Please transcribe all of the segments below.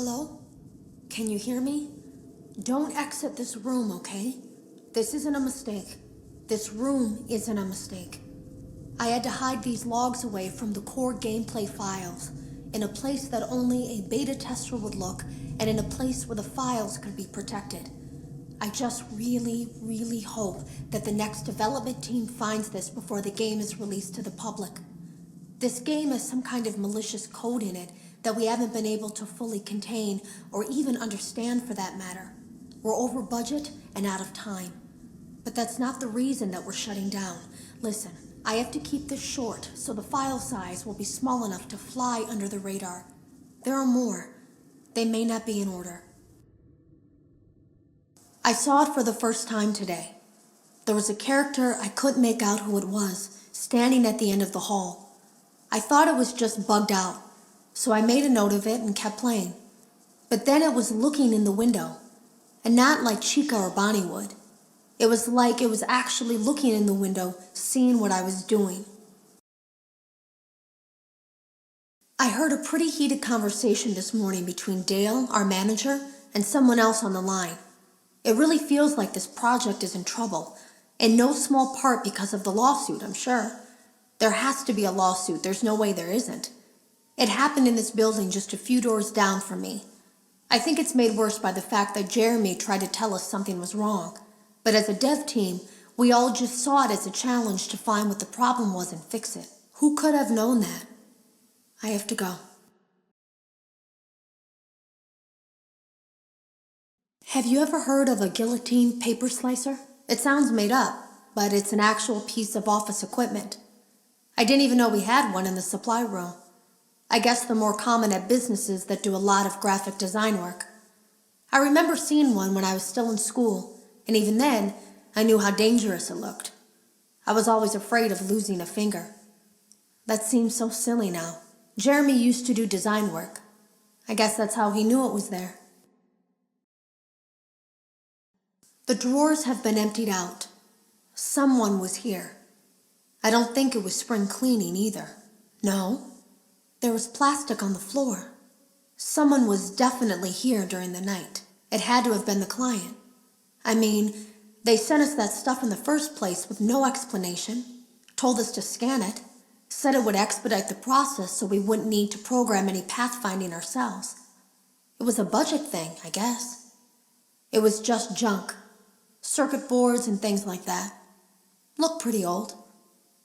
Hello? Can you hear me? Don't exit this room, okay? This isn't a mistake. This room isn't a mistake. I had to hide these logs away from the core gameplay files, in a place that only a beta tester would look, and in a place where the files could be protected. I just really hope that the next development team finds this before the game is released to the public. This game has some kind of malicious code in it that we haven't been able to fully contain or even understand for that matter. We're over budget and out of time. But that's not the reason that we're shutting down. Listen, I have to keep this short so the file size will be small enough to fly under the radar. There are more. They may not be in order. I saw it for the first time today. There was a character I couldn't make out who it was, standing at the end of the hall. I thought it was just bugged out, so I made a note of it and kept playing. But then it was looking in the window, and not like Chica or Bonnie would. It was like it was actually looking in the window, seeing what I was doing. I heard a pretty heated conversation this morning between Dale, our manager, and someone else on the line. It really feels like this project is in trouble, in no small part because of the lawsuit, I'm sure. There has to be a lawsuit, there's no way there isn't. It happened in this building just a few doors down from me. I think it's made worse by the fact that Jeremy tried to tell us something was wrong. But as a dev team, we all just saw it as a challenge to find what the problem was and fix it. Who could have known that? I have to go. Have you ever heard of a guillotine paper slicer? It sounds made up, but it's an actual piece of office equipment. I didn't even know we had one in the supply room. I guess they're more common at businesses that do a lot of graphic design work. I remember seeing one when I was still in school, and even then, I knew how dangerous it looked. I was always afraid of losing a finger. That seems so silly now. Jeremy used to do design work. I guess that's how he knew it was there. The drawers have been emptied out. Someone was here. I don't think it was spring cleaning either. No, there was plastic on the floor. Someone was definitely here during the night. It had to have been the client. I mean, they sent us that stuff in the first place with no explanation, told us to scan it, said it would expedite the process so we wouldn't need to program any pathfinding ourselves. It was a budget thing, I guess. It was just junk, circuit boards and things like that. Looked pretty old.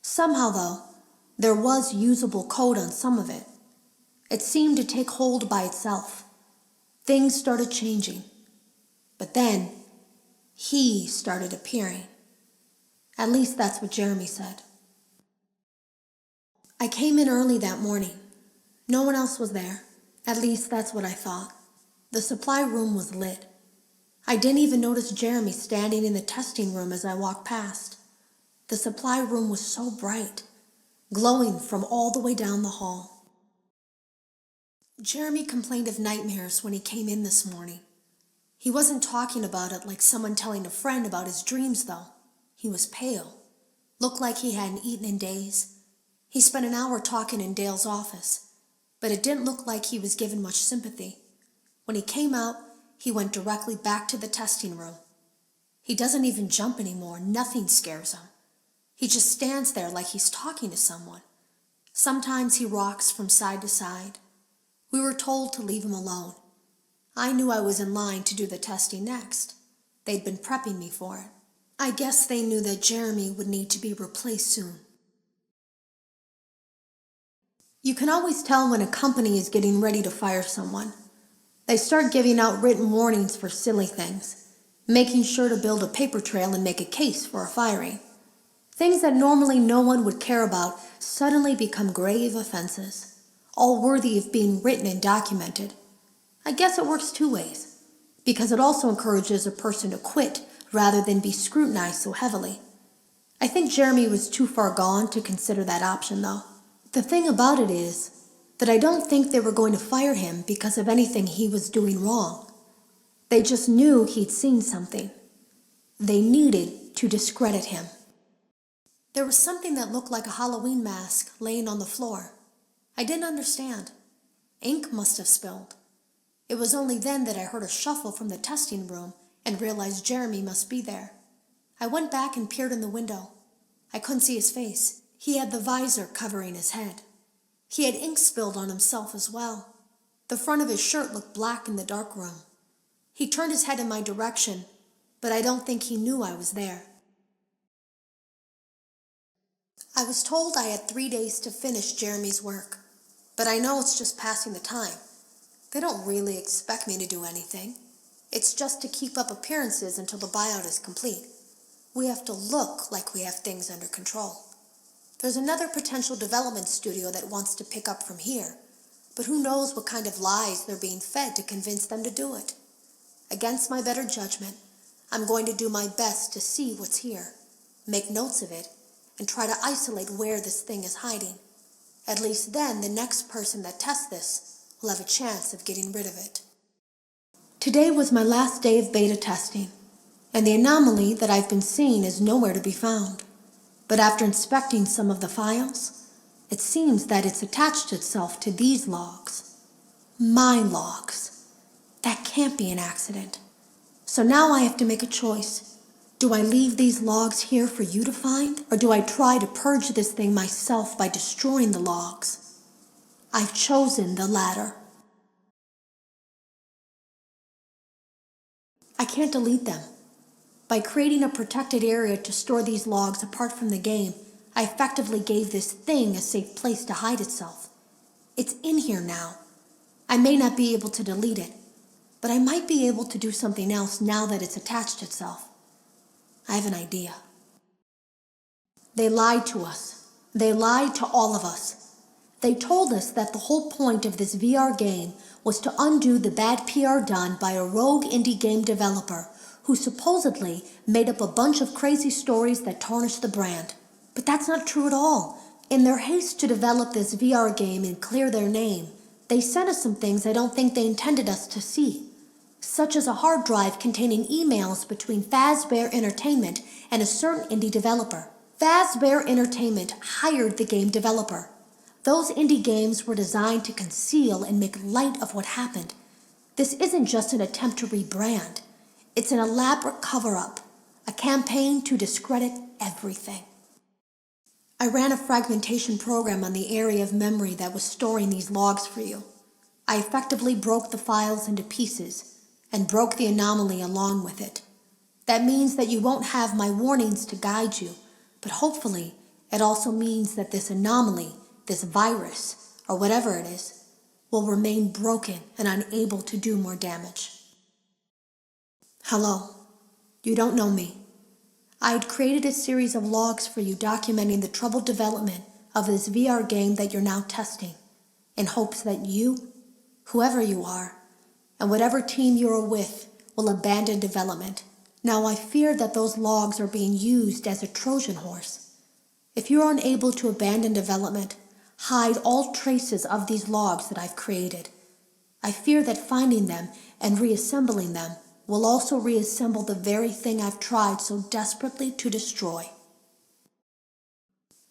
Somehow, though, there was usable code on some of it. It seemed to take hold by itself. Things started changing. But then, he started appearing. At least that's what Jeremy said. I came in early that morning. No one else was there. At least that's what I thought. The supply room was lit. I didn't even notice Jeremy standing in the testing room as I walked past. The supply room was so bright, glowing from all the way down the hall. Jeremy complained of nightmares when he came in this morning. He wasn't talking about it like someone telling a friend about his dreams, though. He was pale, looked like he hadn't eaten in days. He spent an hour talking in Dale's office, but it didn't look like he was given much sympathy. When he came out, he went directly back to the testing room. He doesn't even jump anymore. Nothing scares him. He just stands there like he's talking to someone. Sometimes he rocks from side to side. We were told to leave him alone. I knew I was in line to do the testing next. They'd been prepping me for it. I guess they knew that Jeremy would need to be replaced soon. You can always tell when a company is getting ready to fire someone. They start giving out written warnings for silly things, making sure to build a paper trail and make a case for a firing. Things that normally no one would care about suddenly become grave offenses, all worthy of being written and documented. I guess it works two ways, because it also encourages a person to quit rather than be scrutinized so heavily. I think Jeremy was too far gone to consider that option, though. The thing about it is that I don't think they were going to fire him because of anything he was doing wrong. They just knew he'd seen something. They needed to discredit him. There was something that looked like a Halloween mask laying on the floor. I didn't understand. Ink must have spilled. It was only then that I heard a shuffle from the testing room and realized Jeremy must be there. I went back and peered in the window. I couldn't see his face. He had the visor covering his head. He had ink spilled on himself as well. The front of his shirt looked black in the dark room. He turned his head in my direction, but I don't think he knew I was there. I was told I had 3 days to finish Jeremy's work, but I know it's just passing the time. They don't really expect me to do anything. It's just to keep up appearances until the buyout is complete. We have to look like we have things under control. There's another potential development studio that wants to pick up from here, but who knows what kind of lies they're being fed to convince them to do it. Against my better judgment, I'm going to do my best to see what's here, make notes of it, and try to isolate where this thing is hiding. At least then the next person that tests this will have a chance of getting rid of it. Today was my last day of beta testing, and the anomaly that I've been seeing is nowhere to be found. But after inspecting some of the files, it seems that it's attached itself to these logs. My logs. That can't be an accident. So now I have to make a choice. Do I leave these logs here for you to find, or do I try to purge this thing myself by destroying the logs? I've chosen the latter. I can't delete them. By creating a protected area to store these logs apart from the game, I effectively gave this thing a safe place to hide itself. It's in here now. I may not be able to delete it, but I might be able to do something else now that it's attached itself. I have an idea. They lied to us. They lied to all of us. They told us that the whole point of this VR game was to undo the bad PR done by a rogue indie game developer who supposedly made up a bunch of crazy stories that tarnished the brand. But that's not true at all. In their haste to develop this VR game and clear their name, they sent us some things I don't think they intended us to see, such as a hard drive containing emails between Fazbear Entertainment and a certain indie developer. Fazbear Entertainment hired the game developer. Those indie games were designed to conceal and make light of what happened. This isn't just an attempt to rebrand. It's an elaborate cover-up, a campaign to discredit everything. I ran a fragmentation program on the area of memory that was storing these logs for you. I effectively broke the files into pieces and broke the anomaly along with it. That means that you won't have my warnings to guide you, but hopefully it also means that this anomaly, this virus, or whatever it is, will remain broken and unable to do more damage. Hello. You don't know me. I had created a series of logs for you documenting the troubled development of this VR game that you're now testing, in hopes that you, whoever you are, and whatever team you're with, will abandon development. Now I fear that those logs are being used as a Trojan horse. If you're unable to abandon development, hide all traces of these logs that I've created. I fear that finding them and reassembling them will also reassemble the very thing I've tried so desperately to destroy.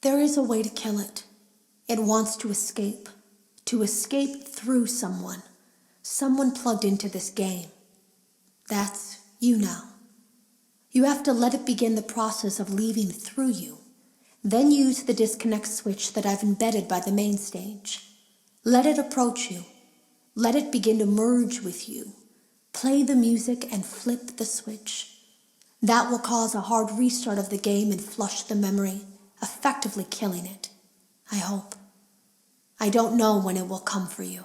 There is a way to kill it. It wants to escape through someone plugged into this game. That's you now. You have to let it begin the process of leaving through you. Then use the disconnect switch that I've embedded by the main stage. Let it approach you. Let it begin to merge with you. Play the music and flip the switch. That will cause a hard restart of the game and flush the memory, effectively killing it. I hope. I don't know when it will come for you.